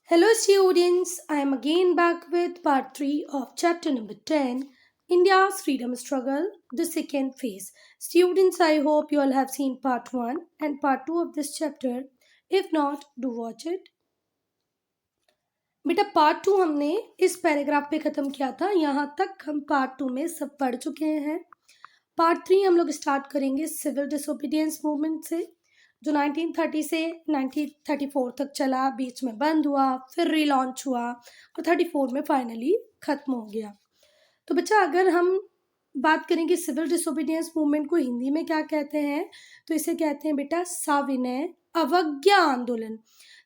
Hello, students. I am again back with part 3 of chapter number 10, India's Freedom Struggle, the second phase. Students, I hope you all have seen part 1 and part 2 of this chapter. If not, do watch it. बेटा part 2 हमने इस paragraph पे ख़त्म किया था। यहाँ तक हम पार्ट 2 में सब पढ़ चुके हैं। पार्ट 3 हम लोग स्टार्ट करेंगे सिविल डिसोबीडियंस मूवमेंट से, जो 1930 से 1934 तक चला, बीच में बंद हुआ, फिर रीलॉन्च हुआ और 34 में फाइनली ख़त्म हो गया। तो बच्चा अगर हम बात करेंगे सिविल डिसोबीडियंस मूवमेंट को हिंदी में क्या कहते हैं, तो इसे कहते हैं बेटा सविनय अवज्ञा आंदोलन।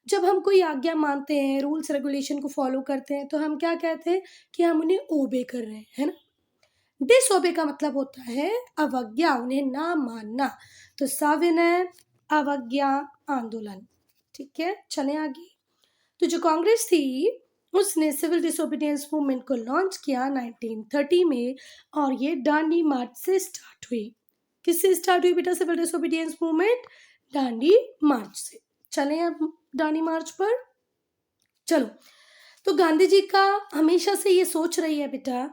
जब हम कोई आज्ञा मानते हैं, रूल्स रेगुलेशन को फॉलो करते हैं, तो हम क्या कहते हैं कि हम उन्हें ओबे कर रहे हैं, है ना। डिसओबे का मतलब होता है अवज्ञा, उन्हें ना मानना। तो सविनय अवज्ञा आंदोलन। ठीक है, चलें आगे। तो जो कांग्रेस थी उसने सिविल डिसोबीडियंस मूवमेंट को लॉन्च किया 1930 में, और ये डांडी मार्च से स्टार्ट हुई। किससे स्टार्ट हुई बेटा सिविल डिसोबीडियंस मूवमेंट? डांडी मार्च से। चलें अब डांडी मार्च पर। चलो, तो गांधी जी का हमेशा से ये सोच रही है बेटा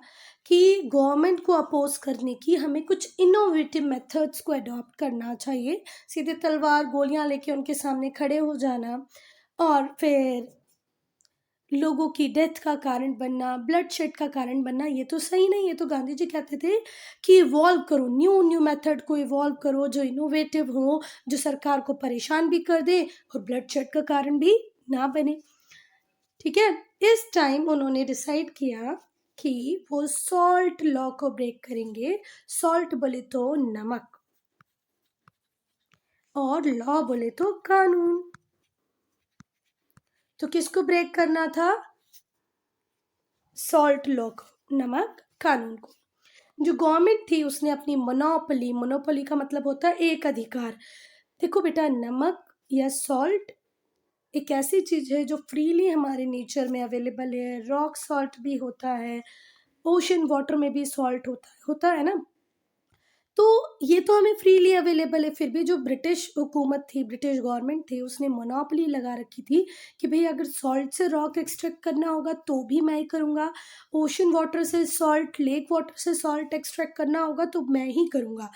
कि गवर्नमेंट को अपोज करने की हमें कुछ इनोवेटिव मेथड्स को अडॉप्ट करना चाहिए। सीधे तलवार गोलियां लेके उनके सामने खड़े हो जाना और फिर लोगों की डेथ का कारण बनना, ब्लड शेड का कारण बनना, ये तो सही नहीं है। तो गांधी जी कहते थे कि इवॉल्व करो, न्यू मेथड को इवॉल्व करो जो इनोवेटिव हो, जो सरकार को परेशान भी कर दे और ब्लड शेड का कारण भी ना बने। ठीक है, इस टाइम उन्होंने डिसाइड किया कि वो सॉल्ट लॉ को ब्रेक करेंगे। सॉल्ट बोले तो नमक और लॉ बोले तो कानून। तो किसको ब्रेक करना था? सॉल्ट लॉ को, नमक कानून को। जो गवर्नमेंट थी उसने अपनी मोनोपोली का मतलब होता है एक अधिकार। देखो बेटा, नमक या सॉल्ट एक ऐसी चीज है जो फ्रीली हमारे नेचर में अवेलेबल है। रॉक सॉल्ट भी होता है, ओशन वाटर में भी सॉल्ट होता है ना। तो ये तो हमें फ्रीली अवेलेबल है। फिर भी जो ब्रिटिश हुकूमत थी, ब्रिटिश गवर्नमेंट थी, उसने मोनोपोली लगा रखी थी कि भाई अगर सॉल्ट से रॉक एक्सट्रैक्ट करना होगा तो भी मैं ही करूँगा, ओशन वाटर से सॉल्ट, लेक वाटर से सॉल्ट एक्सट्रैक्ट करना होगा तो मैं ही करूँगा,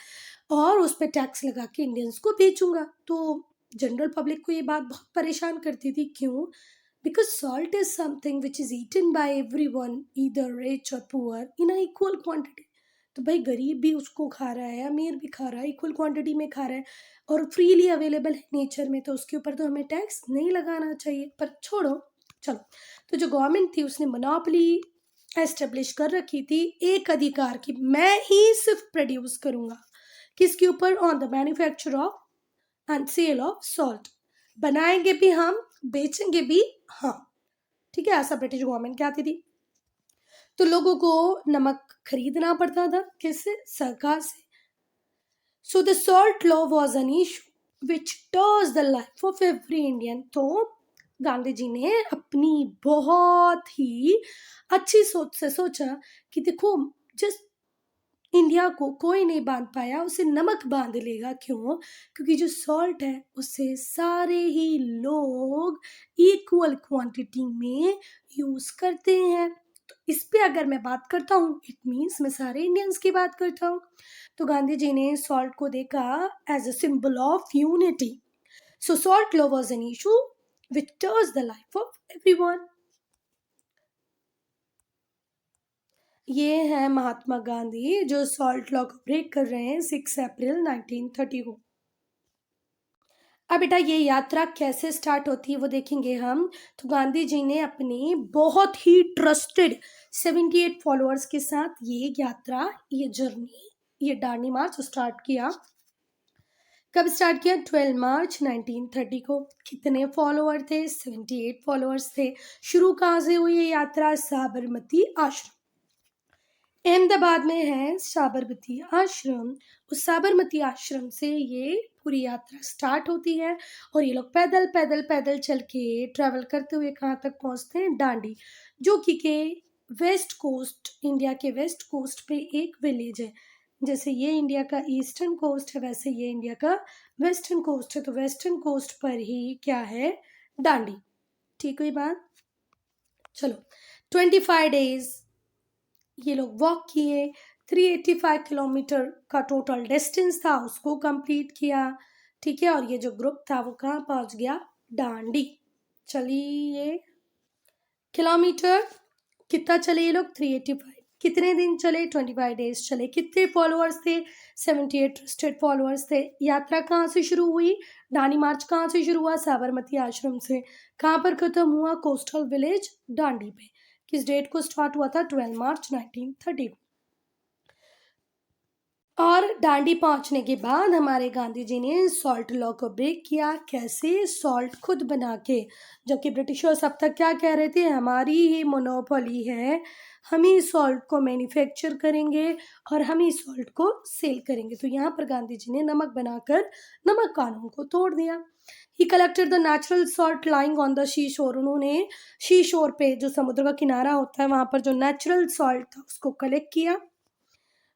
और उस पर टैक्स लगा के इंडियंस को बेचूंगा। तो जनरल पब्लिक को ये बात बहुत परेशान करती थी। क्यों? Because salt is something which is eaten by everyone, either rich और poor, in a equal quantity. तो भाई गरीब भी उसको खा रहा है, अमीर भी खा रहा है, इक्वल क्वांटिटी में खा रहा है और फ्रीली अवेलेबल है नेचर में, तो उसके ऊपर तो हमें टैक्स नहीं लगाना चाहिए। पर छोड़ो, चलो। तो जो गवर्नमेंट थी उसने मोनोपोली एस्टेब्लिश कर रखी थी एक अधिकार की, मैं ही सिर्फ प्रोड्यूस करूंगा। किसके ऊपर? On the manufacture of and sale of salt. बनाएंगे भी हम, बेचेंगे भी हम। ठीक है, ऐसा ब्रिटिश गवर्नमेंट कहती थी। तो लोगों को नमक खरीदना पड़ता था, किससे? सरकार से। So the salt law was an issue which stirs the life of every Indian. तो गांधी जी ने अपनी बहुत ही अच्छी सोच से सोचा कि देखो, जिस इंडिया को कोई नहीं बांध पाया उसे नमक बांध लेगा। क्यों? क्योंकि जो सॉल्ट है उसे सारे ही लोग इक्वल क्वांटिटी में यूज करते हैं। तो इस पे अगर मैं बात करता हूँ, इट मीन्स मैं सारे इंडियंस की बात करता हूँ। तो गांधी जी ने सॉल्ट को देखा as a symbol of unity. So salt law was an issue which stirs the life of everyone. ये है महात्मा गांधी जो सॉल्ट लॉ को ब्रेक कर रहे हैं 6 अप्रैल 1930 को। अब बेटा ये यात्रा कैसे स्टार्ट होती है वो देखेंगे हम। तो गांधी जी ने अपने बहुत ही ट्रस्टेड 78 फॉलोअर्स के साथ ये यात्रा, ये जर्नी, ये दांडी मार्च स्टार्ट किया। कब स्टार्ट किया? 12 मार्च 1930 को। कितने फॉलोअर थे? 78 फॉलोअर्स थे। शुरू कहाँ से हुई ये यात्रा? साबरमती आश्रम, अहमदाबाद में है साबरमती आश्रम। उस साबरमती आश्रम से ये पूरी यात्रा स्टार्ट होती है और ये लोग पैदल पैदल पैदल चल के ट्रैवल करते हुए कहाँ तक पहुँचते हैं? दांडी, जो कि के वेस्ट कोस्ट, इंडिया के वेस्ट कोस्ट पे एक विलेज है। जैसे ये इंडिया का ईस्टर्न कोस्ट है, वैसे ये इंडिया का वेस्टर्न कोस्ट है। तो वेस्टर्न कोस्ट पर ही क्या है? दांडी। ठीक हुई बात। चलो 25 डेज ये लोग वॉक किए, 385 किलोमीटर का टोटल डिस्टेंस था उसको कंप्लीट किया। ठीक है, और ये जो ग्रुप था वो कहाँ पहुंच गया, डांडी। चलिए किलोमीटर कितना चले ये लोग, 385। कितने दिन चले, 25 डेज चले। कितने फॉलोअर्स थे, 78 ट्रस्टेड फॉलोअर्स थे। यात्रा कहाँ से शुरू हुई, डांडी मार्च कहाँ से शुरू हुआ, साबरमती आश्रम से। कहाँ पर खत्म हुआ, कोस्टल विलेज डांडी पे। किस डेट को स्टार्ट हुआ था, 12 मार्च 1930। और डांडी पहुंचने के बाद हमारे गांधी जी ने सॉल्ट लॉ को ब्रेक किया। कैसे, सॉल्ट खुद बना के। जबकि ब्रिटिशर्स अब तक क्या कह रहे थे, हमारी ही मोनोपोली है, हम ही सॉल्ट को मैन्युफैक्चर करेंगे और हम ही सॉल्ट को सेल करेंगे। तो यहाँ पर गांधी जी ने नमक बनाकर नमक कानून को तोड़ दिया। ही collected the natural salt lying on the she शोर। उन्होंने शी शोर पे, जो समुद्र का किनारा होता है, वहां पर जो नेचुरल सॉल्ट था उसको कलेक्ट किया।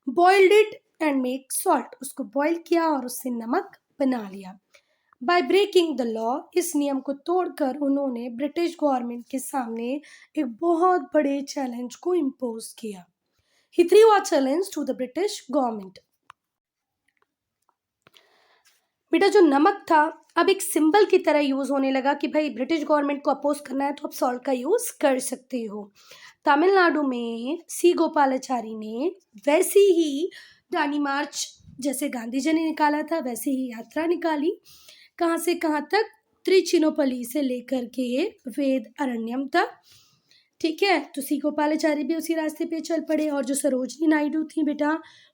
Boiled it and make salt, उसको बॉईल किया और उससे नमक बना लिया। बाय ब्रेकिंग द लॉ, इस नियम को तोड़कर उन्होंने ब्रिटिश गवर्नमेंट के सामने एक बहुत बड़े चैलेंज को इम्पोज किया। He threw a challenge to the British government. बेटा जो नमक था अब एक सिंबल की तरह यूज होने लगा कि भाई ब्रिटिश गवर्नमेंट को अपोज करना है तो आप सॉल्ट का यूज कर सकते हो। तमिलनाडु में सी गोपालाचारी ने वैसी ही डांडी मार्च जैसे गांधी जी ने निकाला था वैसे ही यात्रा निकाली। कहाँ से कहाँ तक, त्रिचिनोपली से लेकर के वेद अरण्यम तक। ठीक है, तो सी गोपालाचारी भी उसी रास्ते पे चल पड़े। और जो सरोजनी नायडू थी बेटा,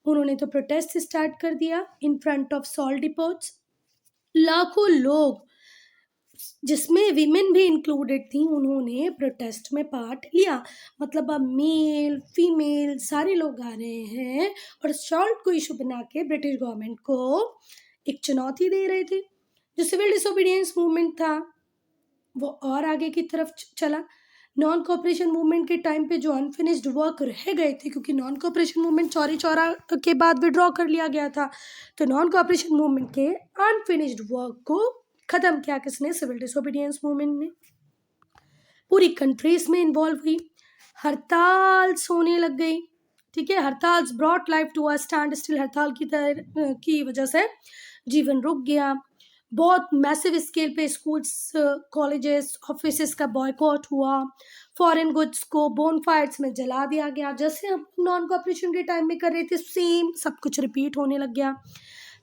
उन्होंने तो प्रोटेस्ट स्टार्ट कर दिया इन फ्रंट ऑफ सॉल्ट डिपोट्स। लाखों लोग, जिसमें विमेन भी इंक्लूडेड थी, उन्होंने प्रोटेस्ट में पार्ट लिया। मतलब अब मेल फीमेल सारे लोग आ रहे हैं और सॉल्ट को इशू बना के ब्रिटिश गवर्नमेंट को एक चुनौती दे रहे थे। जो सिविल डिसोबीडियंस मूवमेंट था वो और आगे की तरफ चला। नॉन कोऑपरेशन मूवमेंट के टाइम पे जो अनफिनिश्ड वर्क रह गए थे, क्योंकि non cooperation movement Chauri Chaura के बाद विड्रॉ कर लिया गया था, तो नॉन कोऑपरेशन मूवमेंट के अनफिनिश्ड वर्क को खत्म किया किसने, सिविल डिसोबीडियंस मूवमेंट ने। पूरी कंट्री इसमें इन्वॉल्व हुई। हड़ताल सोने लग गई। ठीक है, हड़ताल brought life to a standstill. हड़ताल की वजह से जीवन रुक गया। बहुत मैसिव स्केल पे स्कूल्स कॉलेजेस ऑफिसेस का बॉयकॉट हुआ। फॉरेन गुड्स को बोनफायर्स में जला दिया गया। जैसे हम नॉन कोऑपरेशन के टाइम में कर रहे थे सेम सब कुछ रिपीट होने लग गया।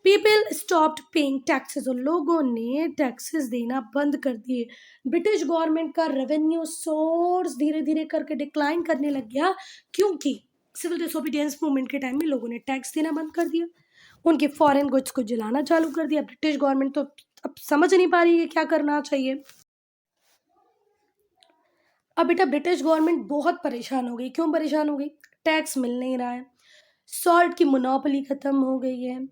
पीपल स्टॉप्ड पेइंग टैक्सेस, और लोगों ने टैक्सेस देना बंद कर दिए। ब्रिटिश गवर्नमेंट का रेवेन्यू सोर्स धीरे धीरे करके डिक्लाइन करने लग गया, क्योंकि सिविल डिसोबीडियंस मूवमेंट के टाइम में लोगों ने टैक्स देना बंद कर दिया, उनके फॉरेन गुड्स को जलाना चालू कर दिया। ब्रिटिश गवर्नमेंट तो अब समझ नहीं पा रही है क्या करना चाहिए। अब बेटा ब्रिटिश गवर्नमेंट बहुत परेशान हो गई। क्यों परेशान हो गई, टैक्स मिल नहीं रहा है, सॉल्ट की मोनोपोली खत्म हो गई है,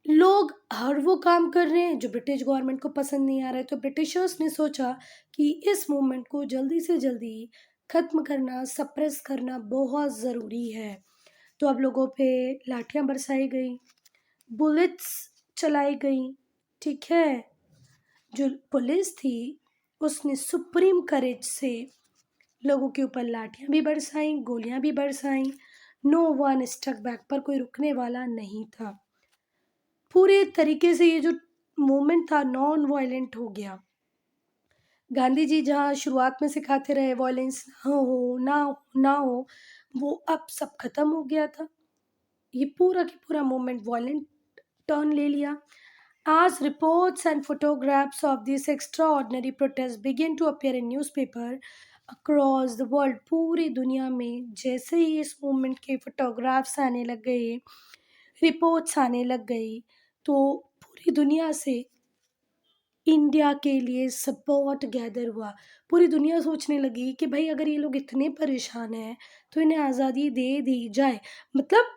लोग हर वो काम कर रहे हैं जो ब्रिटिश गवर्नमेंट को पसंद नहीं आ रहा है। तो ब्रिटिशर्स ने सोचा कि इस मूवमेंट को जल्दी से जल्दी खत्म करना, सप्रेस करना बहुत ज़रूरी है। तो अब लोगों पे लाठियां बरसाई गई, बुलेट्स चलाई गई। ठीक है, जो पुलिस थी उसने सुप्रीम करेज से लोगों के ऊपर लाठियां भी बरसाई, गोलियां भी बरसाई। नो वन स्टक बैक, पर कोई रुकने वाला नहीं था। पूरे तरीके से ये जो मूवमेंट था नॉन वायलेंट हो गया। गांधी जी जहाँ शुरुआत में सिखाते रहे वायलेंस ना हो, वो अब सब खत्म हो गया था। ये पूरा की पूरा मूवमेंट वायलेंट टर्न ले लिया। As reports and photographs of this extraordinary protest began to appear in newspaper across the world, पूरी दुनिया में जैसे ही इस मूवमेंट के फोटोग्राफ्स आने लग गए, रिपोर्ट्स आने लग गई, तो पूरी दुनिया से इंडिया के लिए सपोर्ट गैदर हुआ। पूरी दुनिया सोचने लगी कि भाई अगर ये लोग इतने परेशान हैं तो इन्हें आज़ादी दे दी जाए। मतलब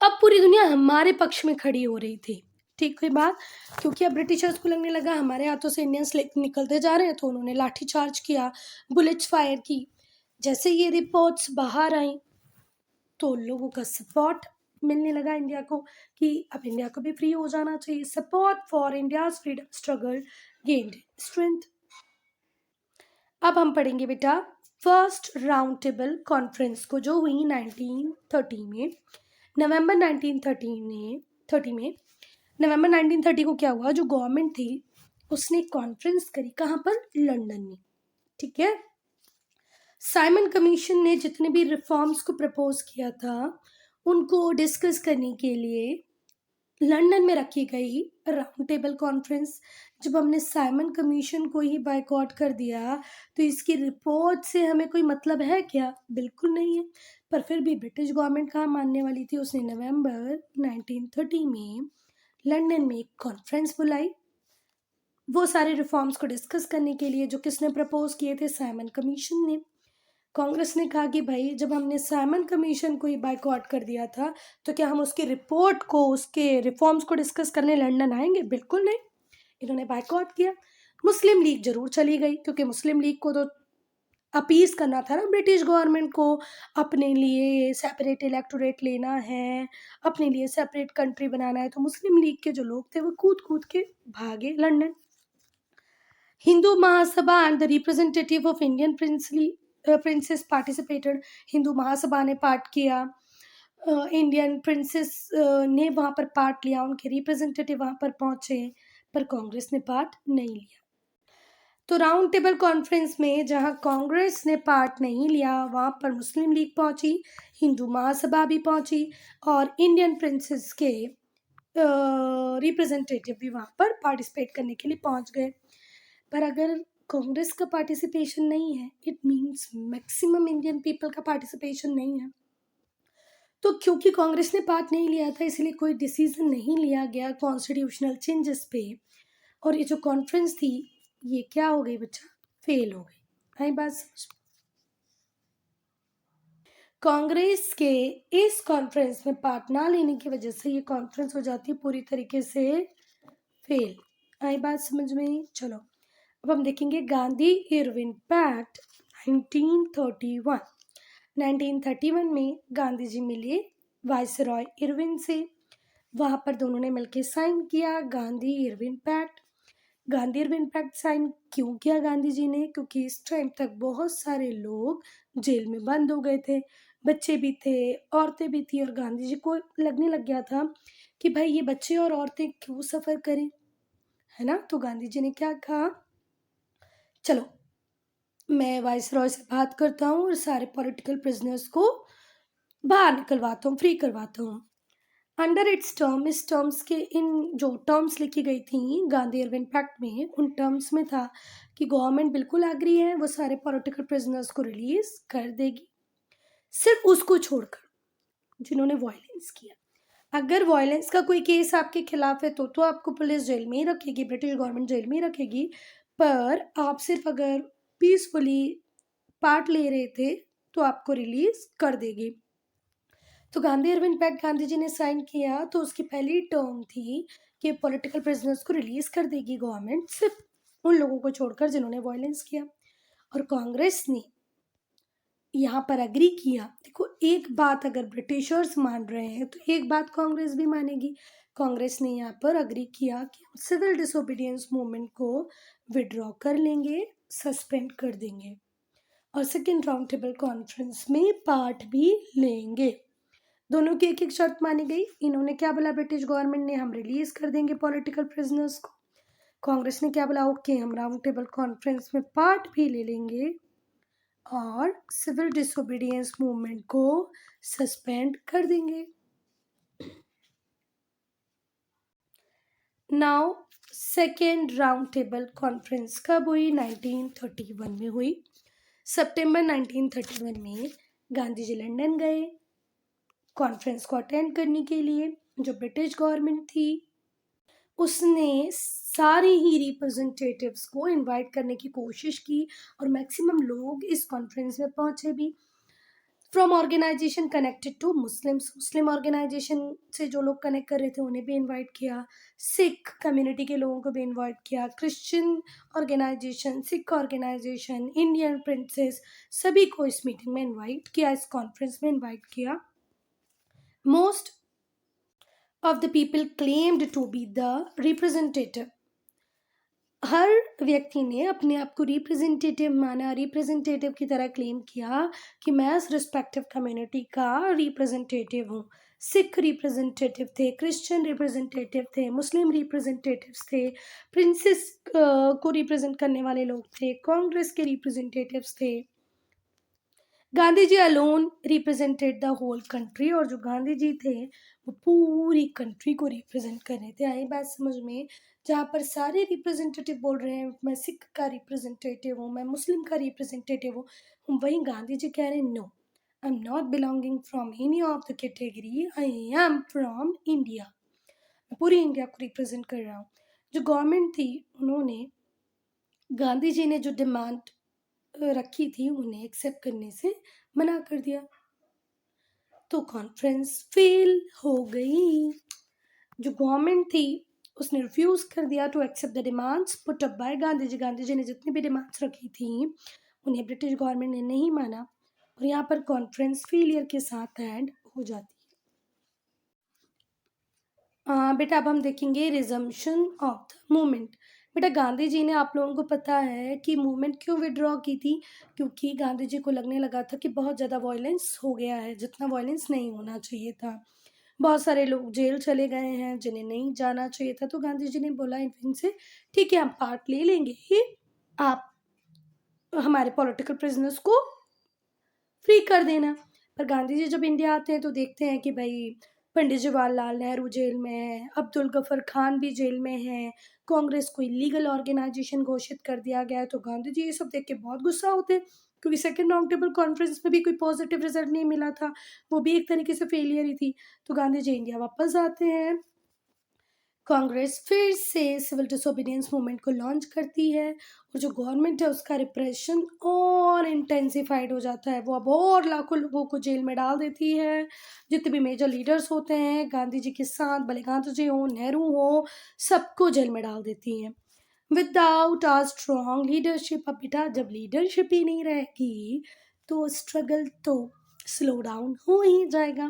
अब पूरी दुनिया हमारे पक्ष में खड़ी हो रही थी। ठीक हुई बात, क्योंकि अब ब्रिटिशर्स को लगने लगा हमारे हाथों से इंडियंस निकलते जा रहे हैं, तो उन्होंने लाठी चार्ज किया, बुलेट्स फायर की। जैसे ये रिपोर्ट्स बाहर आई तो लोगों का सपोर्ट मिलने लगा इंडिया को कि अब इंडिया को भी फ्री हो जाना चाहिए। Support for India's freedom struggle gained strength. अब हम पढ़ेंगे बेटा फर्स्ट राउंड टेबल कॉन्फ्रेंस को, जो हुई 1930 में, नवंबर 1930 में। नवंबर 1930 को क्या हुआ, जो गवर्नमेंट थी उसने कॉन्फ्रेंस करी, कहाँ पर, लंदन में, ठीक है। साइमन कमीशन ने जितने भी रिफॉर्म्स को प्रपोज किया था उनको डिस्कस करने के लिए लंदन में रखी गई राउंड टेबल कॉन्फ्रेंस। जब हमने साइमन कमीशन को ही बायकॉट कर दिया तो इसकी रिपोर्ट से हमें कोई मतलब है क्या, बिल्कुल नहीं है। पर फिर भी ब्रिटिश गवर्नमेंट कहाँ मानने वाली थी, उसने नवंबर 1930 में लंदन में एक कॉन्फ्रेंस बुलाई, वो सारे रिफॉर्म्स को डिस्कस करने के लिए, जो किसने प्रपोज किए थे, साइमन कमीशन ने। कांग्रेस ने कहा कि भाई जब हमने साइमन कमीशन को ही बायकॉट कर दिया था तो क्या हम उसकी रिपोर्ट को, उसके रिफॉर्म्स को डिस्कस करने लंदन आएंगे, बिल्कुल नहीं। इन्होंने बायकॉट किया। मुस्लिम लीग जरूर चली गई, क्योंकि मुस्लिम लीग को तो अपीज करना था ना ब्रिटिश गवर्नमेंट को, अपने लिए सेपरेट इलेक्टोरेट लेना है, अपने लिए सेपरेट कंट्री बनाना है। तो मुस्लिम लीग के जो लोग थे वो कूद कूद के भागे London. Hindu Mahasabha and the representative of Indian princes participated. Hindu Mahasabha ने पार्ट किया, इंडियन प्रिंसेस ने वहाँ पर पार्ट लिया, उनके रिप्रेजेंटेटिव वहाँ पर पहुँचे, पर कांग्रेस ने पार्ट नहीं लिया। तो राउंड टेबल कॉन्फ्रेंस में जहाँ कांग्रेस ने पार्ट नहीं लिया वहाँ पर मुस्लिम लीग पहुँची, हिंदू महासभा भी पहुँची और इंडियन प्रिंसेस के रिप्रेजेंटेटिव भी वहाँ पर पार्टिसिपेट करने के लिए पहुँच गए। पर अगर कांग्रेस का पार्टिसिपेशन नहीं है, it means maximum Indian people का पार्टिसिपेशन नहीं है। तो क्योंकि कांग्रेस ने पार्ट नहीं लिया था इसलिए कोई डिसीजन नहीं लिया गया कॉन्स्टिट्यूशनल चेंजेस पे, और ये जो कॉन्फ्रेंस थी ये क्या हो गई बच्चा, फेल हो गई। आई बात समझ में? कांग्रेस के इस कॉन्फ्रेंस में पार्ट ना लेने की वजह से ये कॉन्फ्रेंस हो जाती है पूरी तरीके से फेल। आई बात समझ में? चलो अब हम देखेंगे गांधी इरविन पैक्ट 1931। 1931 में गांधी जी मिले वायसरॉय इरविन से, वहाँ पर दोनों ने मिलकर साइन किया Gandhi Irwin pact. Gandhi Irwin pact sign क्यों किया गांधी जी ने, क्योंकि इस टाइम तक बहुत सारे लोग जेल में बंद हो गए थे, बच्चे भी थे, औरतें भी थी, और गांधी जी को लगने लग गया था कि भाई ये बच्चे और औरतें क्यों सफ़र करें, है ना। तो गांधी जी ने क्या कहा, चलो मैं वाइसरॉय से बात करता हूँ और सारे पॉलिटिकल प्रिजनर्स को बाहर निकलवाता हूँ, फ्री करवाता हूँ। अंडर इट्स टर्म, इस टर्म्स के, इन जो टर्म्स लिखी गई थी गांधी इरविन पैक्ट में, उन टर्म्स में था कि गवर्नमेंट बिल्कुल एग्री है, वो सारे पॉलिटिकल प्रिजनर्स को रिलीज कर देगी, सिर्फ उसको छोड़कर जिन्होंने वायलेंस किया। अगर वायलेंस का कोई केस आपके खिलाफ है तो आपको पुलिस जेल में ही रखेगी, ब्रिटिश गवर्नमेंट जेल में ही रखेगी, पर आप सिर्फ अगर पीसफुली पार्ट ले रहे थे तो आपको रिलीज कर देगी। तो गांधी इरविन पैक्ट गांधी जी ने साइन किया तो उसकी पहली टर्म थी कि पॉलिटिकल प्रिजनर्स को रिलीज कर देगी गवर्नमेंट, सिर्फ उन लोगों को छोड़कर जिन्होंने वायलेंस किया। और कांग्रेस ने यहाँ पर अग्री किया। देखो एक बात अगर ब्रिटिशर्स मान रहे हैं तो एक बात कांग्रेस भी मानेगी। कांग्रेस ने यहाँ पर अग्री किया कि हम सिविल डिसोबीडियंस मूवमेंट को विड्रॉ कर लेंगे, सस्पेंड कर देंगे और सेकेंड राउंड टेबल कॉन्फ्रेंस में पार्ट भी लेंगे। दोनों की एक एक शर्त मानी गई। इन्होंने क्या बोला ब्रिटिश गवर्नमेंट ने, हम रिलीज कर देंगे पॉलिटिकल प्रिजनर्स को। कांग्रेस ने क्या बोला, ओके हम राउंड टेबल कॉन्फ्रेंस में पार्ट भी ले लेंगे और सिविल डिसोबीडियंस मूवमेंट को सस्पेंड कर देंगे। Now second round table conference कब हुई, 1931 में हुई। सितंबर 1931 में गांधी जी लंदन गए कॉन्फ्रेंस को अटेंड करने के लिए। जो ब्रिटिश गवर्नमेंट थी उसने सारे ही रिप्रेजेंटेटिव्स को इनवाइट करने की कोशिश की और मैक्सिमम लोग इस कॉन्फ्रेंस में पहुंचे भी। From organisation connected to Muslims, Muslim organisation से जो लोग कनेक्ट कर रहे थे उन्हें भी इनवाइट किया, सिख कम्युनिटी के लोगों को भी इनवाइट किया, Christian organisation, Sikh organisation, Indian princes, सभी को इस मीटिंग में इनवाइट किया, इस कॉन्फ्रेंस में इनवाइट किया। Most of the people claimed to be the representative हर व्यक्ति ने अपने आप को रिप्रेजेंटेटिव माना, रिप्रेजेंटेटिव की तरह क्लेम किया कि मैं इस रिस्पेक्टिव कम्युनिटी का रिप्रेजेंटेटिव हूँ। सिख रिप्रेजेंटेटिव थे, क्रिश्चियन रिप्रेजेंटेटिव थे, मुस्लिम रिप्रेजेंटेटिव्स थे, प्रिंसेस को रिप्रेजेंट करने वाले लोग थे, कांग्रेस के रिप्रेजेंटेटिव्स थे। Gandhi ji alone represented the whole country, और जो गांधी जी थे वो पूरी कंट्री को रिप्रेजेंट कर रहे थे। आई बात समझ में? जहाँ पर सारे रिप्रेजेंटेटिव बोल रहे हैं मैं सिख का रिप्रेजेंटेटिव हूँ, मैं मुस्लिम का रिप्रेजेंटेटिव हूँ, वहीं गांधी जी कह रहे हैं no, I am not belonging from any of the category, I am from India. मैं पूरी इंडिया को रिप्रेजेंट कर रहा हूँ। जो गवर्नमेंट थी उन्होंने गांधी जी ने जो डिमांड रखी थी उन्हें एक्सेप्ट करने से मना कर दिया, तो कॉन्फ्रेंस फेल हो गई। जो गवर्नमेंट थी उसने रिफ्यूज कर दिया to accept the demands put up by Gandhi ji. Gandhi ji ने जितनी भी डिमांड्स रखी थी उन्हें ब्रिटिश गवर्नमेंट ने नहीं माना, और यहाँ पर कॉन्फ्रेंस फेलियर के साथ एंड हो जाती है। बेटा अब हम देखेंगे रिजम्पशन ऑफ द मूवमेंट। बेटा गांधी जी ने, आप लोगों को पता है कि मूवमेंट क्यों विड्रॉ की थी? क्योंकि गांधी जी को लगने लगा था कि बहुत ज़्यादा वायलेंस हो गया है, जितना वायलेंस नहीं होना चाहिए था। बहुत सारे लोग जेल चले गए हैं जिन्हें नहीं जाना चाहिए था, तो गांधी जी ने बोला इनसे ठीक है हम पार्ट ले लेंगे ही, आप हमारे पॉलिटिकल प्रिजनर्स को फ्री कर देना। पर गांधी जी जब इंडिया आते हैं तो देखते हैं कि भाई पंडित जवाहरलाल नेहरू जेल में है, अब्दुल गफर खान भी जेल में है, कांग्रेस को इलीगल ऑर्गेनाइजेशन घोषित कर दिया गया है। तो गांधी जी ये सब देख के बहुत गुस्सा होते हैं, क्योंकि सेकेंड राउंड टेबल कॉन्फ्रेंस में भी कोई पॉजिटिव रिजल्ट नहीं मिला था, वो भी एक तरीके से फेलियर ही थी। तो गांधी जी इंडिया वापस आते हैं, कांग्रेस फिर से सिविल डिसोबीडियंस मूवमेंट को लॉन्च करती है, और जो गवर्नमेंट है उसका रिप्रेशन और इंटेंसिफाइड हो जाता है। वो अब और लाखों लोगों को जेल में डाल देती है। जितने भी मेजर लीडर्स होते हैं गांधी जी के साथ, भले गांधी जी हो, नेहरू हो, सबको जेल में डाल देती है। विदाउट आ स्ट्रॉन्ग लीडरशिप, अब बेटा जब लीडरशिप ही नहीं रहेगी तो स्ट्रगल तो स्लो डाउन हो ही जाएगा।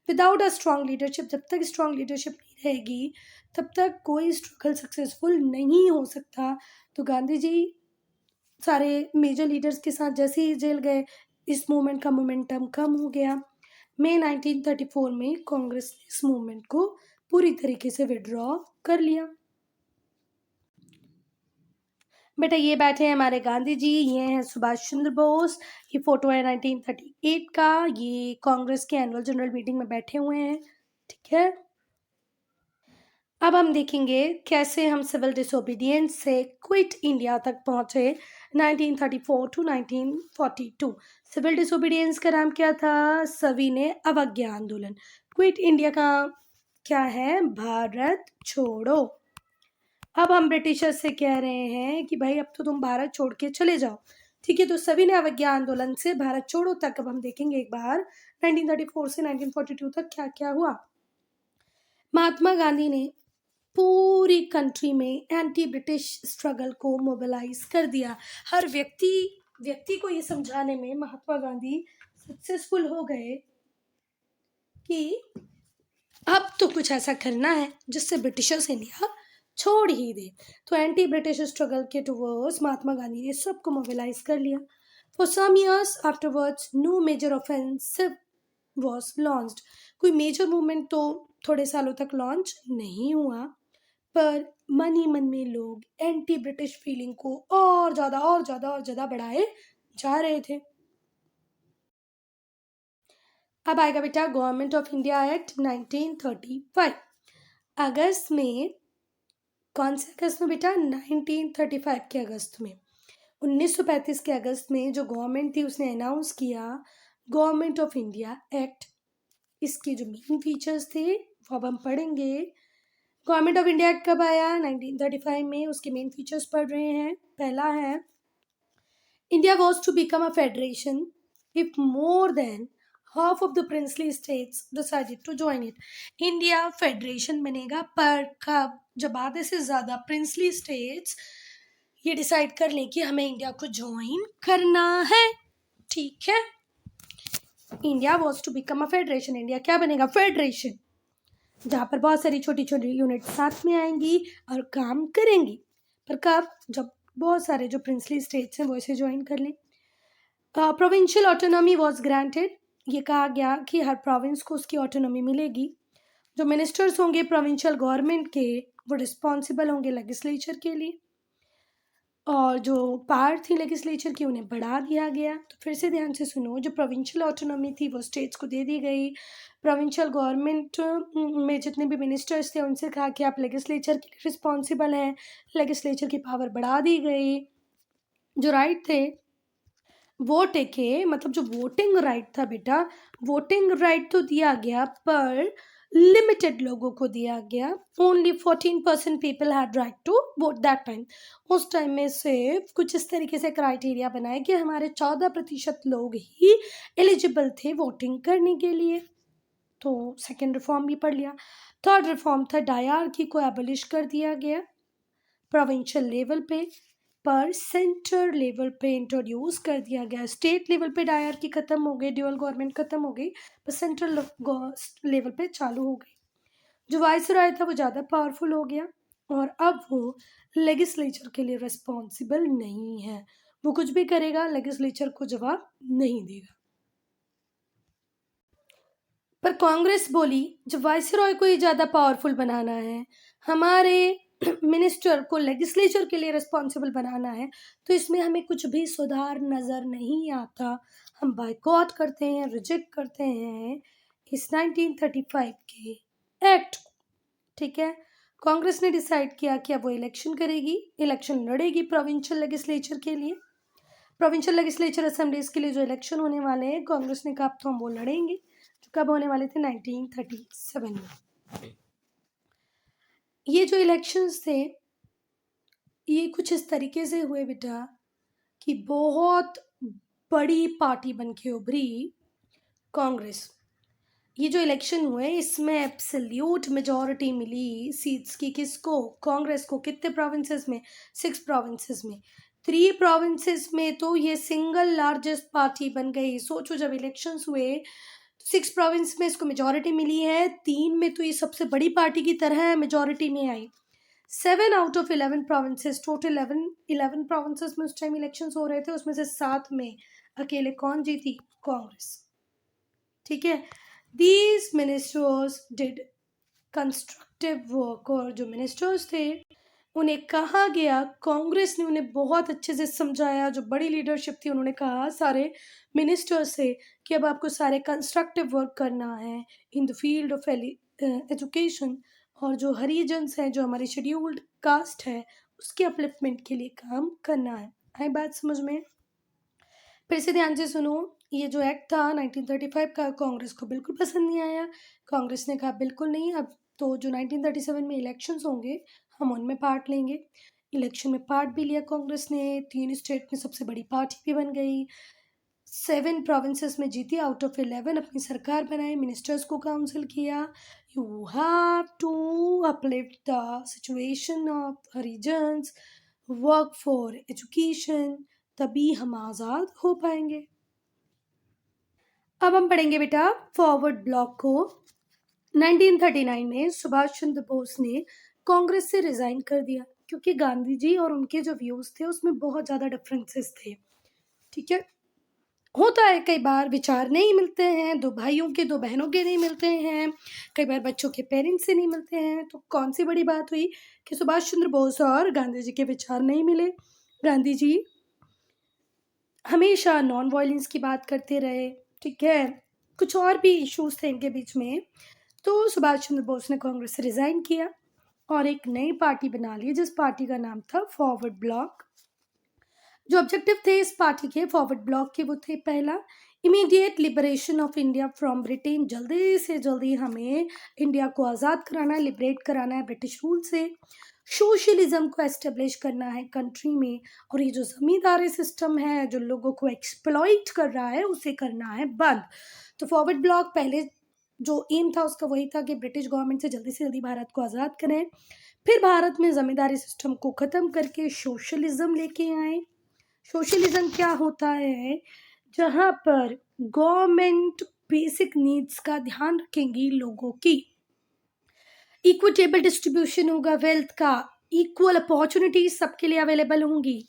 विदाउट अ स्ट्रॉन्ग लीडरशिप, जब तक स्ट्रॉन्ग लीडरशिप नहीं रहेगी तब तक कोई स्ट्रगल सक्सेसफुल नहीं हो सकता। तो गांधी जी सारे मेजर लीडर्स के साथ जैसे ही जेल गए, इस मूवमेंट का मोमेंटम कम हो गया। मई 1934 में कांग्रेस ने इस मूवमेंट को पूरी तरीके से विड्रॉ कर लिया। बेटा ये बैठे हैं हमारे गांधी जी, ये हैं सुभाष चंद्र बोस। ये फोटो है 1938 का, ये कांग्रेस के एनुअल जनरल मीटिंग में बैठे हुए हैं, ठीक है। अब हम देखेंगे कैसे हम सिविल डिसोबीडियंस से क्विट इंडिया तक पहुंचे 1934 टू 1942। सिविल डिसोबीडियंस का नाम क्या था? सविनय अवज्ञा आंदोलन। क्विट इंडिया का क्या है? भारत छोड़ो। अब हम ब्रिटिशर्स से कह रहे हैं कि भाई अब तो तुम भारत छोड़ के चले जाओ, ठीक है। तो सविनय अवज्ञा आंदोलन से भारत छोड़ो तक अब हम देखेंगे एक बार 1934 से 1942 तक क्या क्या हुआ। महात्मा गांधी ने पूरी कंट्री में एंटी ब्रिटिश स्ट्रगल को मोबिलाइज कर दिया। हर व्यक्ति को ये समझाने में महात्मा गांधी सक्सेसफुल हो गए कि अब तो कुछ ऐसा करना है जिससे ब्रिटिशर्स इंडिया छोड़ ही दे। तो एंटी ब्रिटिश स्ट्रगल के टुवर्ड्स महात्मा गांधी ने सबको मोबिलाइज कर लिया। For some years afterwards no major offensive was launched. कोई मेजर मूवमेंट तो थोड़े सालों तक लॉन्च नहीं हुआ, पर मन ही मन में लोग एंटी ब्रिटिश फीलिंग को और ज़्यादा बढ़ाए जा रहे थे। अब आएगा बेटा गवर्नमेंट ऑफ इंडिया एक्ट 1935। अगस्त में, कौन से अगस्त में बेटा? 1935 के अगस्त में। 1935 के अगस्त में जो गवर्नमेंट थी उसने अनाउंस किया गवर्नमेंट ऑफ इंडिया एक्ट। इसके जो मेन फीचर्स थे वो अब हम पढ़ेंगे। गवर्नमेंट ऑफ इंडिया एक्ट कब आया? 1935 में। उसके मेन फीचर्स पढ़ रहे हैं। पहला है India was to become a federation if more than half of the princely states decided to join it. India federation बनेगा पर कब? जब आधे से ज़्यादा प्रिंसली स्टेट्स ये डिसाइड कर लें कि हमें इंडिया को ज्वाइन करना है, ठीक है। India was to become a federation, India क्या बनेगा? फेडरेशन, जहाँ पर बहुत सारी छोटी छोटी यूनिट साथ में आएंगी और काम करेंगी। पर कब? जब बहुत सारे जो प्रिंसली स्टेट्स हैं वो इसे ज्वाइन कर लें। प्रोविंशियल ऑटोनॉमी वॉज ग्रांटेड, ये कहा गया कि हर प्रोविंस को उसकी ऑटोनॉमी मिलेगी। जो मिनिस्टर्स होंगे प्रोविंशियल गवर्नमेंट के, वो रिस्पॉन्सिबल होंगे लेजिस्लेचर के लिए, और जो पावर थी लेजिस्लेचर की उन्हें बढ़ा दिया गया। तो फिर से ध्यान से सुनो, जो प्रोविंशियल ऑटोनॉमी थी वो स्टेट्स को दे दी गई। प्रोविंशियल गवर्नमेंट में जितने भी मिनिस्टर्स थे उनसे कहा कि आप लेजिस्लेचर के लिए रिस्पॉन्सिबल हैं, लेजिस्लेचर की पावर बढ़ा दी गई। जो राइट थे वोट के, मतलब जो वोटिंग राइट था बेटा, वोटिंग राइट तो दिया गया पर लिमिटेड लोगों को दिया गया। Only 14% people had right to vote that time. उस टाइम में सिर्फ कुछ इस तरीके से क्राइटेरिया बनाए कि हमारे 14% लोग ही एलिजिबल थे वोटिंग करने के लिए। तो सेकेंड रिफॉर्म भी पढ़ लिया। थर्ड रिफॉर्म था डायरकी को एबलिश कर दिया गया प्रोविंशियल लेवल पे, पर सेंटर लेवल पे इंट्रोड्यूस कर दिया गया। स्टेट लेवल पे डायरकी खत्म हो गई, ड्यूअल गवर्नमेंट खत्म हो गई, पर सेंट्रल लेवल पे चालू हो गई। जो वाइसरॉय था वो ज़्यादा पावरफुल हो गया और अब वो लेजिस्लेचर के लिए रिस्पॉन्सिबल नहीं है। वो कुछ भी करेगा लेजिस्लेचर को जवाब नहीं देगा। पर कांग्रेस बोली जब वाइसरॉय को ही ज़्यादा पावरफुल बनाना है, हमारे मिनिस्टर को लेजिस्लेचर के लिए रिस्पॉन्सिबल बनाना है, तो इसमें हमें कुछ भी सुधार नज़र नहीं आता। हम बायकॉट करते हैं, रिजेक्ट करते हैं इस 1935 के एक्ट को। ठीक है, कांग्रेस ने डिसाइड किया कि अब वो इलेक्शन करेगी, इलेक्शन लड़ेगी प्रोविंशियल लेजिस्लेचर के लिए। प्रोविंशियल लेजिस्लेचर असेंबलीज के लिए जो इलेक्शन होने वाले हैं, कांग्रेस ने कहा अब तो हम वो लड़ेंगे, जो कब होने वाले थे 1937 में। ये जो इलेक्शंस थे ये कुछ इस तरीके से हुए बेटा कि बहुत बड़ी पार्टी बन के उभरी कांग्रेस। ये जो इलेक्शन हुए इसमें एब्सोल्यूट मेजॉरिटी मिली सीट्स की किसको? कांग्रेस को। कितने प्रोविंसेस में? 6 प्रोविंसेस में। 3 प्रोविंसेस में तो ये सिंगल लार्जेस्ट पार्टी बन गई। सोचो, जब इलेक्शंस हुए 6 प्रोविंस में इसको मेजॉरिटी मिली है, 3 में तो ये सबसे बड़ी पार्टी की तरह मेजॉरिटी में आई। 7 out of 11 provinces, total 11 provinces में उस टाइम इलेक्शंस हो रहे थे, उसमें से 7 में अकेले कौन जीती? कांग्रेस। ठीक है, these ministers did constructive work, और जो मिनिस्टर्स थे उन्हें कहा गया, कांग्रेस ने उन्हें बहुत अच्छे से समझाया, जो बड़ी लीडरशिप थी उन्होंने कहा सारे मिनिस्टर्स से कि अब आपको सारे कंस्ट्रक्टिव वर्क करना है in the field of education, और जो हरिजन्स हैं, जो हमारी शेड्यूल्ड कास्ट है, उसके अपलिफ्टमेंट के लिए काम करना है। आई बात समझ में? फिर से ध्यान से सुनो, ये जो एक्ट था 1935 का, कांग्रेस को बिल्कुल पसंद नहीं आया। कांग्रेस ने कहा बिल्कुल नहीं, अब तो जो 1937 में इलेक्शंस होंगे हम उनमें पार्ट लेंगे। इलेक्शन में पार्ट भी लिया कांग्रेस ने, 3 स्टेट में सबसे बड़ी पार्टी भी बन गई, 7 प्रोविंसेस में जीती आउट ऑफ 11, अपनी सरकार बनाई, मिनिस्टर्स को काउंसिल किया। You have to uplift the situation of Harijans, work for education, तभी हम आज़ाद हो पाएंगे। अब हम पढ़ेंगे बेटा फॉरवर्ड ब्लॉक को। 1939 में सुभाष चंद्र बोस ने कांग्रेस से रिजाइन कर दिया क्योंकि गांधी जी और उनके जो व्यूज थे उसमें बहुत ज़्यादा डिफरेंसेस थे। ठीक है, होता है कई बार विचार नहीं मिलते हैं, 2 भाइयों के 2 बहनों के नहीं मिलते हैं, कई बार बच्चों के पेरेंट्स से नहीं मिलते हैं। तो कौन सी बड़ी बात हुई कि सुभाष चंद्र बोस और गांधी जी के विचार नहीं मिले। गांधी जी हमेशा नॉन वायलेंस की बात करते रहे। ठीक है, कुछ और भी इश्यूज थे इनके बीच में। तो सुभाष चंद्र बोस ने कांग्रेस से रिजाइन किया और एक नई पार्टी बना ली जिस पार्टी का नाम था फॉरवर्ड ब्लॉक। जो ऑब्जेक्टिव थे इस पार्टी के, फॉरवर्ड ब्लॉक के, वो थे पहला, immediate liberation of India from Britain, जल्दी से जल्दी हमें इंडिया को आज़ाद कराना है, लिबरेट कराना है ब्रिटिश रूल से। सोशलिज्म को एस्टेब्लिश करना है कंट्री में, और ये जो जमींदारी सिस्टम है जो लोगों को एक्सप्लॉइट कर रहा है उसे करना है बंद। तो फॉरवर्ड ब्लॉक पहले जो एम था उसका वही था कि ब्रिटिश गवर्नमेंट से जल्दी भारत को आज़ाद करें, फिर भारत में जमींदारी सिस्टम को ख़त्म करके सोशलिज्म लेके आए। सोशलिज्म क्या होता है? जहाँ पर गवर्नमेंट बेसिक नीड्स का ध्यान रखेंगी लोगों की, इक्विटेबल डिस्ट्रीब्यूशन होगा वेल्थ का, इक्वल अपॉर्चुनिटीज सबके लिए अवेलेबल होंगी।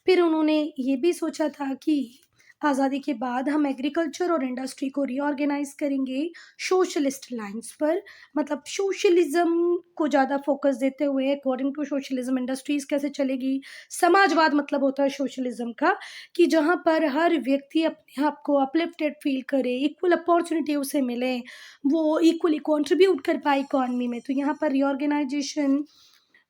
फिर उन्होंने ये भी सोचा था कि आज़ादी के बाद हम एग्रीकल्चर और इंडस्ट्री को रीऑर्गेनाइज करेंगे सोशलिस्ट लाइंस पर, मतलब सोशलिज्म को ज़्यादा फोकस देते हुए अकॉर्डिंग टू सोशलिज्म इंडस्ट्रीज कैसे चलेगी। समाजवाद मतलब होता है सोशलिज्म का कि जहाँ पर हर व्यक्ति अपने आप को अपलिफ्टेड फील करे, इक्वल अपॉर्चुनिटी उसे मिले, वो इक्वली कंट्रीब्यूट कर पाए इकॉनमी में। तो यहाँ पर रीऑर्गेनाइजेशन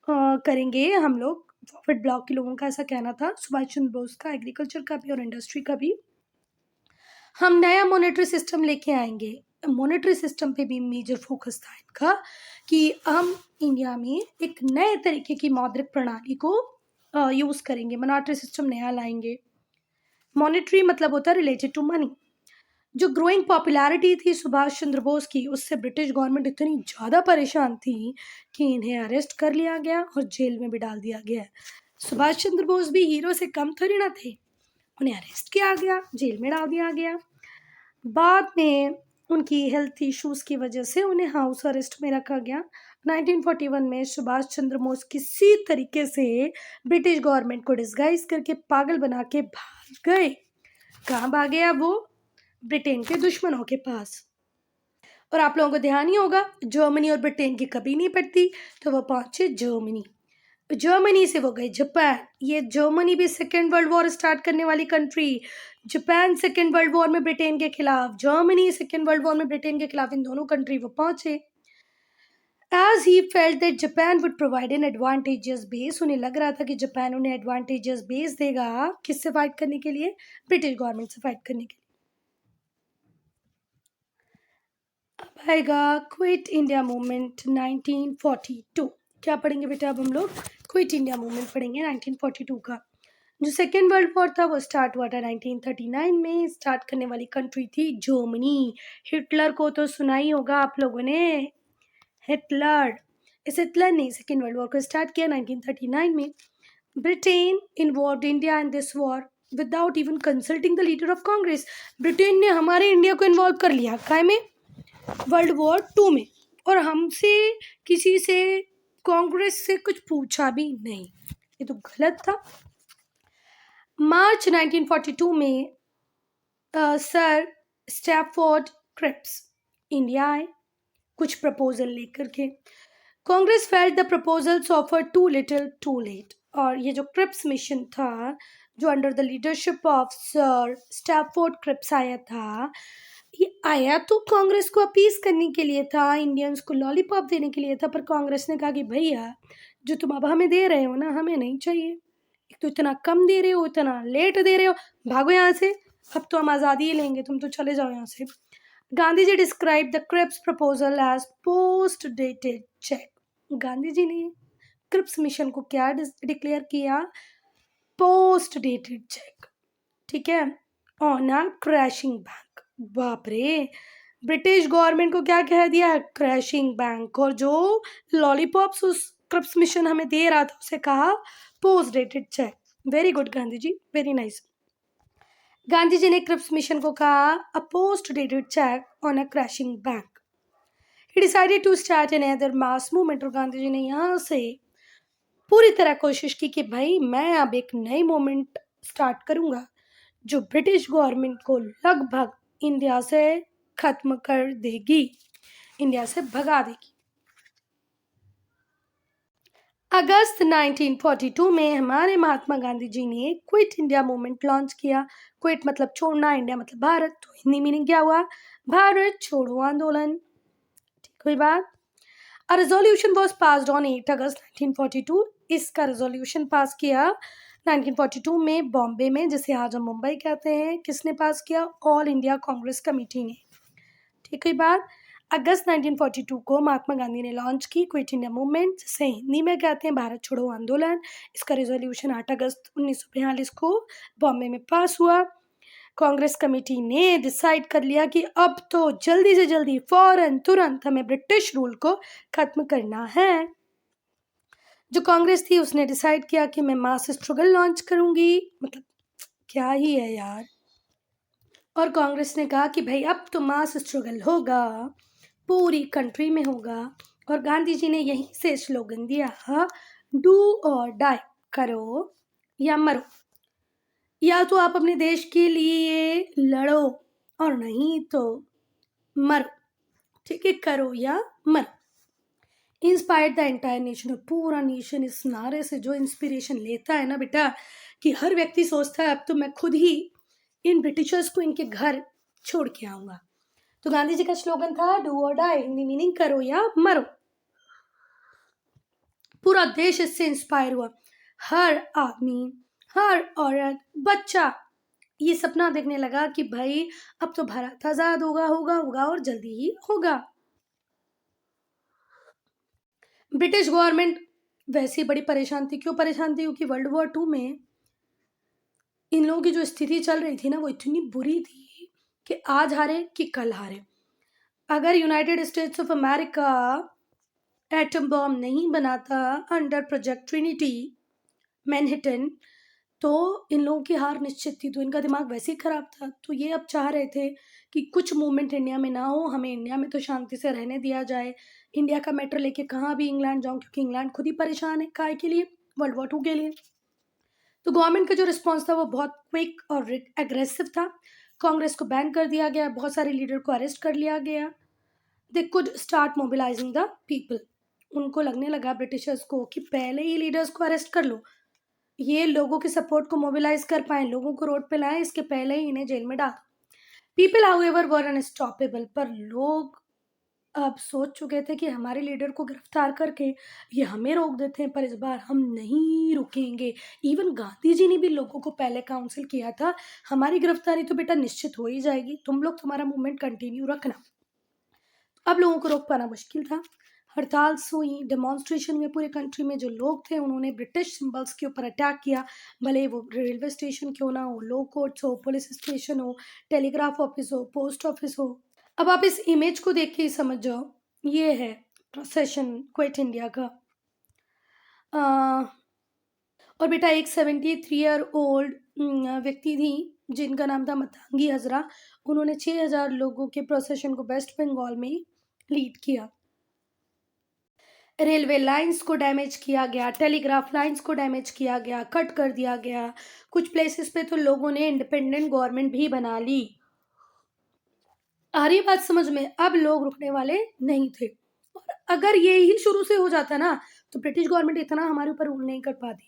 करेंगे हम लोग। फॉरवर्ड ब्लॉक के लोगों का ऐसा कहना था, सुभाष चंद्र बोस का, एग्रीकल्चर का भी और इंडस्ट्री का भी। हम नया मॉनेटरी सिस्टम लेके आएंगे। मॉनेटरी सिस्टम पे भी मेजर फोकस था इनका कि हम इंडिया में एक नए तरीके की मौद्रिक प्रणाली को यूज करेंगे, मॉनेटरी सिस्टम नया लाएंगे। मॉनेटरी मतलब होता है रिलेटेड टू मनी। जो ग्रोइंग पॉपुलैरिटी थी सुभाष चंद्र बोस की, उससे ब्रिटिश गवर्नमेंट इतनी ज़्यादा परेशान थी कि इन्हें अरेस्ट कर लिया गया और जेल में भी डाल दिया गया। सुभाष चंद्र बोस भी हीरो से कम थोड़ी ना थे, उन्हें अरेस्ट किया गया, जेल में डाल दिया गया। बाद में उनकी हेल्थ इश्यूज की वजह से उन्हें हाउस अरेस्ट में रखा गया। 1941 में सुभाष चंद्र बोस किसी तरीके से ब्रिटिश गवर्नमेंट को डिस्गाइज करके पागल बना के भाग गए। कहाँ भागे अब वो? ब्रिटेन के दुश्मनों के पास। और आप लोगों को ध्यान ही होगा, जर्मनी और ब्रिटेन की कभी नहीं पड़ती, तो वो पहुंचे जर्मनी। जर्मनी से वो गए जापान। ये जर्मनी भी सेकेंड वर्ल्ड वॉर स्टार्ट करने वाली country. Japan second world war में ब्रिटेन के खिलाफ, जर्मनी सेकेंड वर्ल्ड वॉर में ब्रिटेन के खिलाफ, इन दोनों कंट्री वो पहुंचे। As he felt that Japan would provide an advantageous base, उन्हें लग रहा था कि जापान उन्हें advantageous base देगा, किससे फाइट करने के लिए? ब्रिटिश गवर्नमेंट से फाइट करने के लिए। अब आएगा क्विट इंडिया मूवमेंट 1942। क्या पढ़ेंगे बेटा अब हम लोग? क्विट इंडिया मूवमेंट पढ़ेंगे 1942 का। जो सेकेंड वर्ल्ड वॉर था वो स्टार्ट हुआ था 1939 में। स्टार्ट करने वाली कंट्री थी जर्मनी। हिटलर को तो सुना ही होगा आप लोगों ने, हिटलर। इस हिटलर ने सेकेंड वर्ल्ड वॉर को स्टार्ट किया 1939 में। Britain involve India in this war without even consulting the leader of Congress. Britain ने हमारे इंडिया को इन्वॉल्व कर लिया काय में? वर्ल्ड वॉर 2 में। और हमसे किसी से, कांग्रेस से कुछ पूछा भी नहीं। ये तो गलत था। मार्च 1942 में सर स्टैफोर्ड क्रिप्स इंडिया आए कुछ प्रपोजल लेकर के। Congress felt the proposals offer too little too late. और ये जो क्रिप्स मिशन था, जो under the leadership of sir Stafford Cripps आया था, ये आया तो कांग्रेस को अपीस करने के लिए था, इंडियंस को लॉलीपॉप देने के लिए था। पर कांग्रेस ने कहा कि भैया जो तुम अब हमें दे रहे हो ना, हमें नहीं चाहिए। एक तो इतना कम दे रहे हो, इतना लेट दे रहे हो, भागो यहाँ से, अब तो हम आज़ादी ही लेंगे, तुम तो चले जाओ यहाँ से। Gandhi ji describe the Cripps proposal as post dated cheque. Gandhi ji ने क्रिप्स मिशन को क्या डिक्लेयर किया? Post dated cheque. ठीक है, ऑन अ क्रैशिंग बैंक। बाप रे, ब्रिटिश गवर्नमेंट को क्या कह दिया? Crashing bank. और जो लॉलीपॉप्स उस क्रिप्स मिशन हमें दे रहा था उसे कहा post dated cheque. Very good Gandhi ji, very nice. Gandhi ji ने क्रिप्स मिशन को कहा a post dated cheque on a crashing bank. He decided to start another mass movement. और गांधी जी ने यहाँ से पूरी तरह कोशिश की कि भाई मैं अब एक नई मूवमेंट स्टार्ट करूंगा जो ब्रिटिश गवर्नमेंट को लगभग इंडिया से खत्म कर देगी, इंडिया से भगा देगी। अगस्त 1942 में हमारे महात्मा गांधी जी ने क्विट इंडिया मूवमेंट लॉन्च किया। क्विट मतलब छोड़ना, इंडिया मतलब भारत, तो हिंदी मीनिंग क्या हुआ? भारत छोड़ो आंदोलन। ठीक हुई बात। A resolution was passed on 8 अगस्त 1942। इसका रेजोल्यूशन पास किया 1942 में बॉम्बे में, जिसे आज हम मुंबई कहते हैं। किसने पास किया? ऑल इंडिया कांग्रेस कमेटी ने। ठीक है बात। अगस्त 1942 को महात्मा गांधी ने लॉन्च की क्विट इंडिया मूवमेंट, जिसे हिंदी में कहते हैं भारत छोड़ो आंदोलन। इसका रेजोल्यूशन 8 अगस्त 1942 को बॉम्बे में पास हुआ। कांग्रेस कमेटी ने डिसाइड कर लिया कि अब तो जल्दी से जल्दी फौरन तुरंत हमें ब्रिटिश रूल को खत्म करना है। जो कांग्रेस थी उसने डिसाइड किया कि मैं मास स्ट्रगल लॉन्च करूंगी। मतलब क्या ही है यार। और कांग्रेस ने कहा कि भाई अब तो मास स्ट्रगल होगा, पूरी कंट्री में होगा। और गांधी जी ने यहीं से स्लोगन दिया, डू और डाई, करो या मरो। या तो आप अपने देश के लिए लड़ो और नहीं तो मरो। ठीक है, करो या मरो। इंस्पायर्ड द एंटायर नेशन, पूरा नेशन इस नारे से जो इंस्पिरेशन लेता है ना बेटा, कि हर व्यक्ति सोचता है अब तो मैं खुद ही इन ब्रिटिशर्स को इनके घर छोड़ के आऊंगा। तो गांधी जी का स्लोगन था डू और डाई, हिंदी मीनिंग करो या मरो। पूरा देश इससे इंस्पायर हुआ। हर आदमी, हर औरत, बच्चा ये सपना देखने लगा कि भाई अब तो भारत आजाद होगा होगा होगा और जल्दी ही होगा। ब्रिटिश गवर्नमेंट वैसे ही बड़ी परेशान थी। क्यों परेशान थी? क्योंकि वर्ल्ड वॉर टू में इन लोगों की जो स्थिति चल रही थी ना वो इतनी बुरी थी कि आज हारे कि कल हारे। अगर United states of America atom bomb नहीं बनाता अंडर प्रोजेक्ट ट्रिनिटी मैनहट्टन, तो इन लोगों की हार निश्चित थी। तो इनका दिमाग वैसे ही खराब था। तो ये अब चाह रहे थे कि कुछ मूवमेंट इंडिया में ना हो, हमें इंडिया में तो शांति से रहने दिया जाए। इंडिया का मैटर लेके कहाँ भी इंग्लैंड जाऊं, क्योंकि इंग्लैंड खुद ही परेशान है काय के लिए, वर्ल्ड वॉर टू के लिए। तो गवर्नमेंट का जो रिस्पॉन्स था वो बहुत क्विक और एग्रेसिव था। कांग्रेस को बैन कर दिया गया, बहुत सारे लीडर को अरेस्ट कर लिया गया। They could start mobilising the people. उनको लगने लगा ब्रिटिशर्स को कि पहले ही लीडर्स को अरेस्ट कर लो, ये लोगों के सपोर्ट को मोबिलाइज कर पाए, लोगों को रोड पे लाए, इसके पहले ही इन्हें जेल में डाल। पीपल हाउएवर वर अनस्टॉपेबल। पर लोग अब सोच चुके थे कि हमारे लीडर को गिरफ्तार करके ये हमें रोक देते हैं, पर इस बार हम नहीं रुकेंगे। इवन गांधी जी ने भी लोगों को पहले काउंसिल किया था, हमारी गिरफ्तारी तो बेटा निश्चित हो ही जाएगी, तुम लोग तुम्हारा मूवमेंट कंटिन्यू रखना। अब लोगों को रोक पाना मुश्किल था। हड़ताल हुई, डेमोन्स्ट्रेशन में पूरे कंट्री में जो लोग थे उन्होंने ब्रिटिश सिंबल्स के ऊपर अटैक किया, भले वो रेलवे स्टेशन क्यों ना हो, लो कोर्ट्स हो, पुलिस स्टेशन हो, टेलीग्राफ ऑफिस हो, पोस्ट ऑफिस हो। अब आप इस इमेज को देख के ही समझ जाओ, ये है प्रोसेशन क्विट इंडिया का। और बेटा एक 73-year-old व्यक्ति थी जिनका नाम था मतंगी हजरा। उन्होंने 6000 लोगों के प्रोसेशन को वेस्ट बंगाल में लीड किया। रेलवे लाइंस को डैमेज किया गया, टेलीग्राफ लाइंस को डैमेज किया गया, कट कर दिया गया। कुछ प्लेसेस पे तो लोगों ने इंडिपेंडेंट गवर्नमेंट भी बना ली। आ रही बात समझ में? अब लोग रुकने वाले नहीं थे। और अगर ये ही शुरू से हो जाता ना तो ब्रिटिश गवर्नमेंट इतना हमारे ऊपर रूल नहीं कर पाती।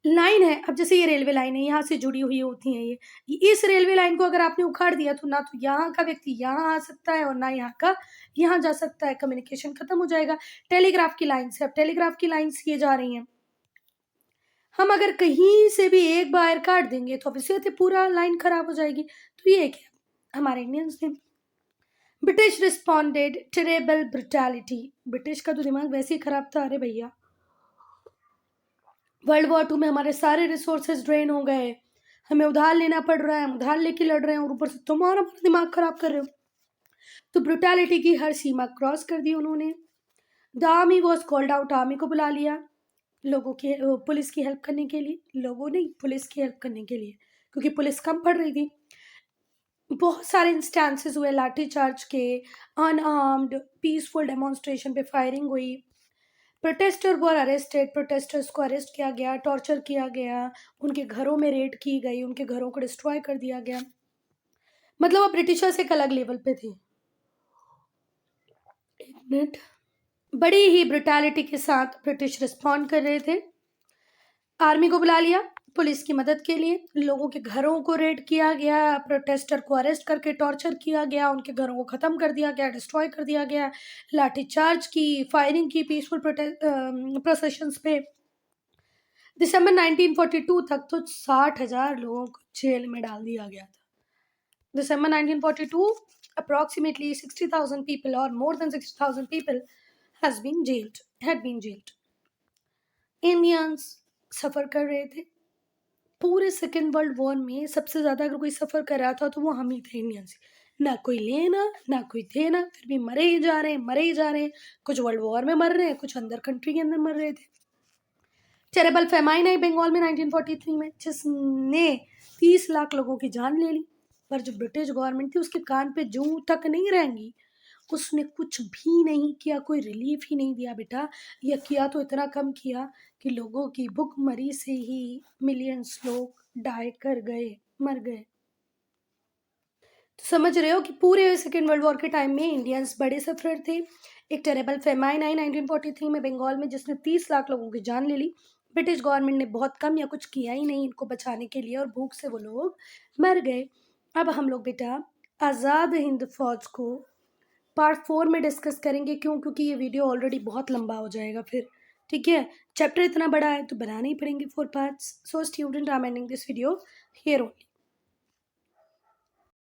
लाइन है, अब जैसे ये रेलवे लाइन है, यहाँ से जुड़ी हुई होती है ये इस रेलवे लाइन को अगर आपने उखाड़ दिया तो ना तो यहाँ का व्यक्ति यहाँ आ सकता है और ना यहाँ का यहाँ जा सकता है, कम्युनिकेशन खत्म हो जाएगा। टेलीग्राफ की लाइन से, अब टेलीग्राफ की लाइन्स ये जा रही हैं, हम अगर कहीं से भी एक वायर काट देंगे तो ऑब्वियसली पूरा लाइन खराब हो जाएगी। तो ये क्या हमारे इंडियंस ने, British responded terrible brutality. British का तो दिमाग वैसे ही खराब था। अरे भैया वर्ल्ड वॉर टू में हमारे सारे रिसोर्सेज ड्रेन हो गए, हमें उधार लेना पड़ रहा है, हम उधार लेके लड़ रहे हैं और ऊपर से तुम्हारा दिमाग खराब कर रहे हो। तो ब्रुटैलिटी की हर सीमा क्रॉस कर दी उन्होंने। The army was called out, army को बुला लिया लोगों की पुलिस की हेल्प करने के लिए, लोगों नहीं पुलिस की हेल्प करने के लिए, क्योंकि पुलिस कम पड़ रही थी। बहुत सारे इंस्टेंसेस हुए लाठी चार्ज के, अनआर्म्ड पीसफुल डेमोन्स्ट्रेशन पे फायरिंग हुई, प्रोटेस्टर वर अरेस्टेड, प्रोटेस्टर्स को अरेस्ट किया गया, टॉर्चर किया गया, उनके घरों में रेड की गई, उनके घरों को डिस्ट्रॉय कर दिया गया। मतलब अब ब्रिटिशर्स एक अलग लेवल पे थे। एक मिनट, बड़ी ही ब्रुटैलिटी के साथ ब्रिटिश रिस्पॉन्ड कर रहे थे। आर्मी को बुला लिया पुलिस की मदद के लिए, लोगों के घरों को रेड किया गया, प्रोटेस्टर को अरेस्ट करके टॉर्चर किया गया, उनके घरों को ख़त्म कर दिया गया, डिस्ट्रॉय कर दिया गया, लाठीचार्ज की, फायरिंग की पीसफुल प्रोसेशंस पे। दिसंबर 1942 तक तो 60,000 लोगों को जेल में डाल दिया गया था। दिसंबर 1942 approximately 60,000 people or more than 60,000 people had been jailed. Indians suffer कर रहे थे। पूरे सेकेंड वर्ल्ड वॉर में सबसे ज़्यादा अगर कोई सफ़र कर रहा था तो वो हम ही थे इंडियंस। ना कोई लेना ना कोई देना, फिर भी मरे ही जा रहे हैं, मरे ही जा रहे हैं। कुछ वर्ल्ड वॉर में मर रहे हैं, कुछ अंदर कंट्री के अंदर मर रहे थे। टेरेबल फेमाइन आई बंगाल में 1943 में, जिसने 30 लाख लोगों की जान ले ली। पर जो ब्रिटिश गवर्नमेंट थी उसके कान पे जूं तक नहीं रहेंगी। उसने कुछ भी नहीं किया, कोई रिलीफ ही नहीं दिया बेटा, या किया तो इतना कम किया कि लोगों की भुखमरी से ही मिलियंस लोग डाई कर गए, मर गए। तो समझ रहे हो कि पूरे सेकेंड वर्ल्ड वॉर के टाइम में इंडियंस बड़े सफरर थे। एक टेरेबल फेमाइन आई 1943 में बंगाल में, जिसने 30 लाख लोगों की जान ले ली। ब्रिटिश गवर्नमेंट ने बहुत कम या कुछ किया ही नहीं इनको बचाने के लिए, और भूख से वो लोग मर गए। अब हम लोग बेटा आज़ाद हिंद फौज को पार्ट 4 में डिस्कस करेंगे। क्यों? क्योंकि ये वीडियो ऑलरेडी बहुत लंबा हो जाएगा फिर। ठीक है, चैप्टर इतना बड़ा है तो बनाने ही पड़ेंगे 4 parts. So student, I am ending this video here only.